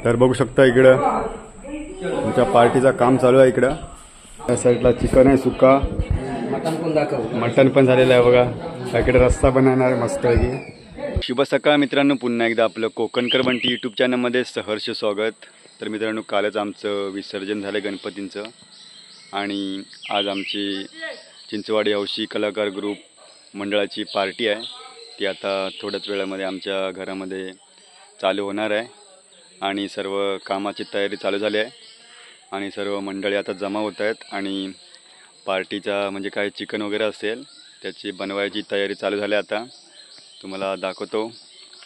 तर बघू शकता इकडं आमच्या पार्टीचा काम चालू आहे। इकडं या साईडला चिकन आहे, सुका मटन पण झालेलं आहे बघा। इकडे रस्सा बनवणार मस्त आहे। शुभ सकाळ मित्रांनो, पुन्हा एकदा आपलं कोकणकर बंटी यूट्यूब चॅनलमध्ये सहर्ष स्वागत। तर मित्रांनो, कालच आमचं विसर्जन झालं गणपतींचं आणि आज आमची चिंचवाडी हौशी कलाकार ग्रुप मंडळाची पार्टी आहे। ती आता थोड्याच वेळामध्ये आमच्या घरामध्ये चालू होणार आहे आणि सर्व कामाची तयारी चालू झाली आहे आणि सर्व मंडळी आता जमा होत आहेत आणि पार्टीचा म्हणजे काय चिकन वगैरे असेल त्याची बनवायची तयारी चालू झाली। आता तुम्हाला दाखवतो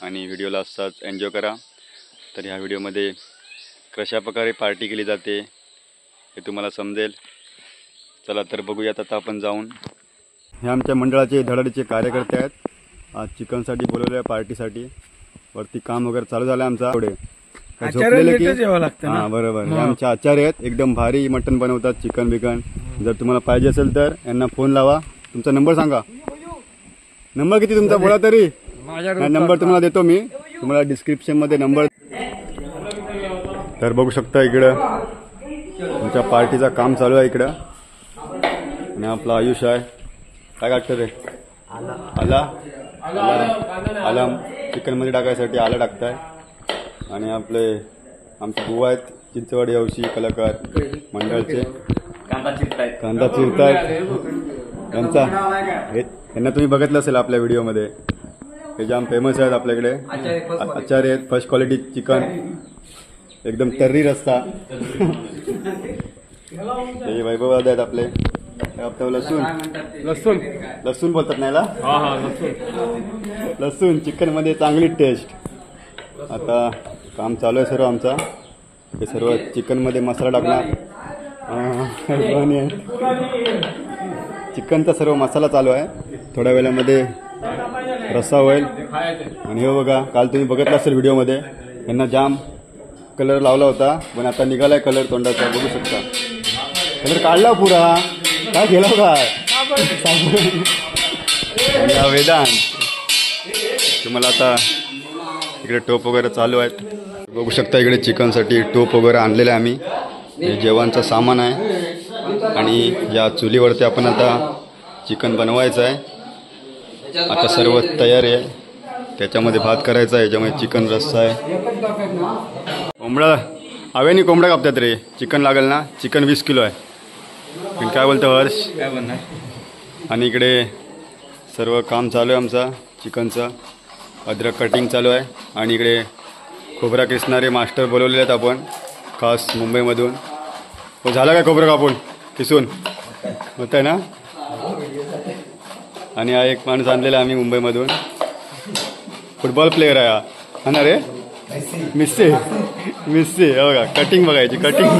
आणि व्हिडिओला असाच एन्जॉय करा। तर ह्या व्हिडिओमध्ये कशा प्रकारे पार्टी केली जाते हे तुम्हाला समजेल। चला तर बघूयात आता आपण जाऊन। हे आमच्या मंडळाचे धडाडीचे कार्यकर्ते आहेत। आज चिकनसाठी बोलवले आहे पार्टीसाठी। वरती काम वगैरे चालू झालं आमचा। पुढे झोपलेले की हां बरोबर, हे आमचे आचार्य आहेत, एकदम भारी मटण बनवतात, चिकन बिकन। जर तुम्हाला पाहिजे असेल तर यांना फोन लावा। तुमचा नंबर सांगा, नंबर किती तुमचा बोला तरी। नंबर तुम्हाला देतो मी, तुम्हाला डिस्क्रिप्शन मध्ये नंबर। तर बघू शकता इकडं आमच्या पार्टीचा काम चालू आहे इकडं आणि आपला आयुष आहे। काय काढतं रे? आला आला चिकन मध्ये टाकायसाठी आला टाकताय आणि आपले आमचे बुवा आहेत चिंचवाडी हौशी कलाकार मंडळाचे, कांदा चिरतायत। यांना तुम्ही बघितलं असेल आपल्या व्हिडिओमध्ये, हे जाम फेमस आहेत आपल्याकडे। आचार्य आहेत, फर्स्ट क्वालिटी चिकन, एकदम तर्री रस्सा। हे वैभव आहेत आपले, लसूण लसूण लसूण बोलतात नाही ना, लसूण चिकन मध्ये चांगली टेस्ट। आता काम चालू आहे सर्व आमचा, हे सर्व चिकन मध्ये मसाला टाकणार। चिकनचा सर्व मसाला चालू आहे, थोड्या वेळामध्ये रस्सा होईल। आणि हे बघा, काल तुम्ही बघितलं असेल व्हिडिओमध्ये, यांना जाम कलर लावला होता पण आता निघालाय कलर तोंडाचा, बघू शकता। कलर काढला पुरा, काय केलं काय? वेदांत तुम्हाला आता इकडे टोप वगैरे चालू आहेत, बघू शकता। इकडे चिकनसाठी टोप वगैरे आणलेलं आहे आम्ही, हे जेवणाचं सामान आहे आणि या चुलीवरती आपण आता चिकन बनवायचं आहे। आता सर्व तयारी आहे, त्याच्यामध्ये भात करायचा आहे, याच्यामध्ये चिकन रस्सा आहे। कोंबडा हव्याने कोंबडा कापतात रे, चिकन लागेल ना। चिकन 20 किलो आहे, पण काय बोलतो हर्ष? काय बनणार? आणि इकडे सर्व काम चालू आहे आमचा चिकनचं, अद्रक कटिंग चालू आहे आणि इकडे खोबरा किसणारे मास्टर बोलवलेले आहेत आपण खास मुंबईमधून। हो झाला काय खोबरं कापून किसून? होत आहे ना। आणि हा एक माणूस आणलेला आम्ही मुंबईमधून, फुटबॉल प्लेअर आहे हा ना रे, मिस्सी मिस्सी। हो बघा कटिंग बघायची, कटिंग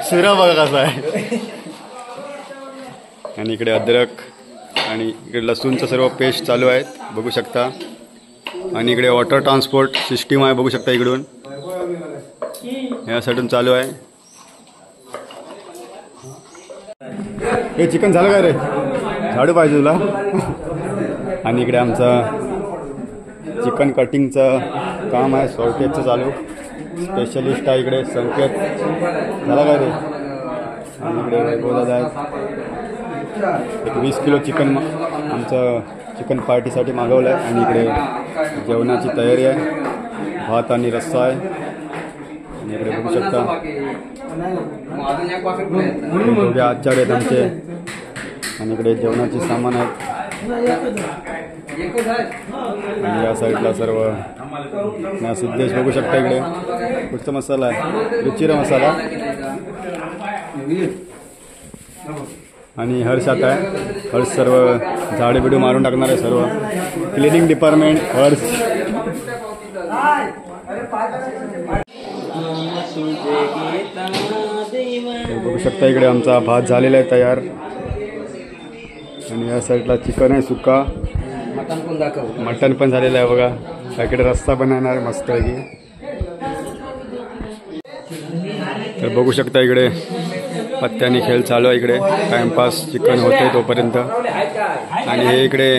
शिरा बघा कसा आहे। आणि इकडे अद्रक आणि इकडे लसूणचं सर्व पेस्ट चालू आहेत, बघू शकता। आणि इकडे वॉटर ट्रान्सपोर्ट सिस्टीम आहे, बघू शकता इकडून या साईडून चालू आहे। हे चिकन झालं काय रे? झाडू पाहिजे तुला? आणि इकडे आमचं चिकन कटिंगचं काम आहे, संकेतचं चालू, स्पेशलिस्ट आहे इकडे संकेत। झाला काय रे? आणि इकडे वैभवदादा आहेत, एक 20 किलो चिकन आमचं चिकन पार्टीसाठी मागवलं आहे। आणि इकडे जेवणाची तयारी आहे, भात आणि रस्सा आहे। आणि इकडे बघू शकता दोघे आचार्य आहेत आमचे आणि इकडे जेवणाचे सामान आहेत। आणि या साईडला सर्व सिद्धेश बघू शकता। इकडे कुठचा मसाला आहे? रुचिरा मसाला। आणि हर्ष आता आहे, हर्ष सर्व झाडे बिडू मारून टाकणार आहे, सर्व क्लिनिंग डिपार्टमेंट हर्ष। बघू शकता इकडे आमचा भात झालेला आहे तयार आणि या साईडला चिकन आहे, सुका मटन पण झालेलं आहे बघा। इकडे रस्सा बनवणार मस्त आहे की। तर बघू शकता इकडे पत्त्याने खेळ चालू आहे, इकडे टाइमपास चिकन होते तोपर्यंत। आणि हे इकडे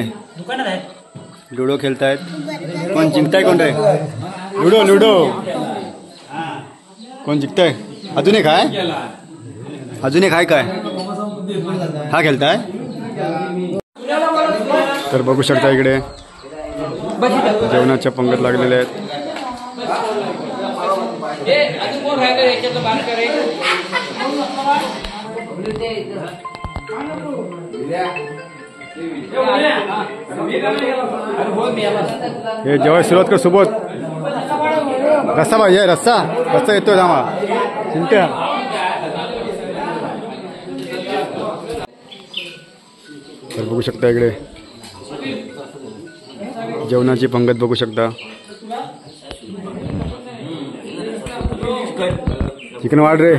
लुडो खेळतायत, कोण जिंकताय कोण रे? लुडो लुडो कोण जिंकताय? अजून एक आहे, अजून एक आहे काय? हा खेळताय? तर बघू शकता इकडे जेवणाच्या पंगत लागलेले आहेत. हे जेव्हा सुरुवात कर सोबत रस्सा पाहिजे, रस्सा रस्सा येतोय थांबा चिंट्या. तर बघू शकता इकडे जेवणाची पंगत बघू शकता. चिकन वाढ रे,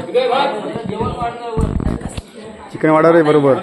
चिकन वाढा रे बरोबर.